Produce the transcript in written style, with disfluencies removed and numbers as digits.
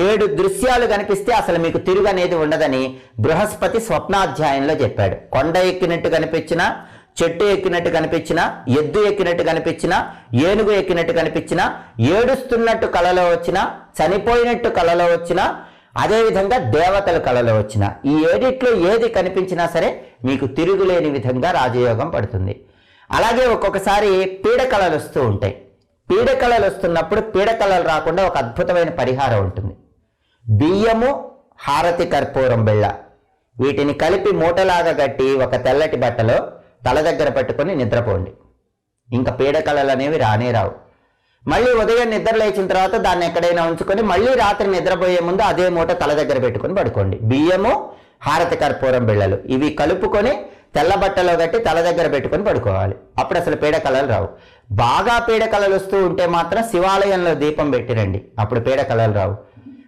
7 దృశ్యాలు కనిపిస్తే అసలు మీకు తిరుగు అనేది ఉండదని బృహస్పతి స్వప్నాధ్యాయంలో చెప్పాడు. కొండ ఎక్కినట్టు కనిపించినా, చెట్టు ఎక్కినట్టు కనిపించినా, ఎద్దు ఎక్కినట్టు కనిపించినా, ఏనుగు ఎక్కినట్టు కనిపించినా, ఏడుస్తున్నట్టు కలలో వచ్చినా, చనిపోయినట్టు కలలో వచ్చినా, అదేవిధంగా దేవతల కలలో వచ్చిన ఈ 7 ఏది కనిపించినా సరే మీకు తిరుగులేని విధంగా రాజయోగం పడుతుంది. అలాగే ఒక్కొక్కసారి పీడకలలు వస్తూ ఉంటాయి. పీడకలలు వస్తున్నప్పుడు పీడకలలు రాకుండా ఒక అద్భుతమైన పరిహారం ఉంటుంది. బియ్యము, హారతి కర్పూరం బిళ్ళ వీటిని కలిపి మూటలాగా కట్టి ఒక తెల్లటి బట్టలో తల దగ్గర పెట్టుకొని నిద్రపోండి. ఇంకా పీడకలలు అనేవి రానే రావు. మళ్ళీ ఉదయం నిద్ర లేచిన తర్వాత దాన్ని ఎక్కడైనా ఉంచుకొని మళ్ళీ రాత్రి నిద్రపోయే ముందు అదే మూట తల దగ్గర పెట్టుకొని పడుకోండి. బియ్యము, హారతి కర్పూరం బిళ్ళలు ఇవి కలుపుకొని తెల్ల బట్టలో కట్టి తల దగ్గర పెట్టుకొని పడుకోవాలి. అప్పుడు అసలు పీడకలలు రావు. బాగా పీడకలలు వస్తూ ఉంటే మాత్రం శివాలయంలో దీపం పెట్టిరండి, అప్పుడు పీడకలలు రావు.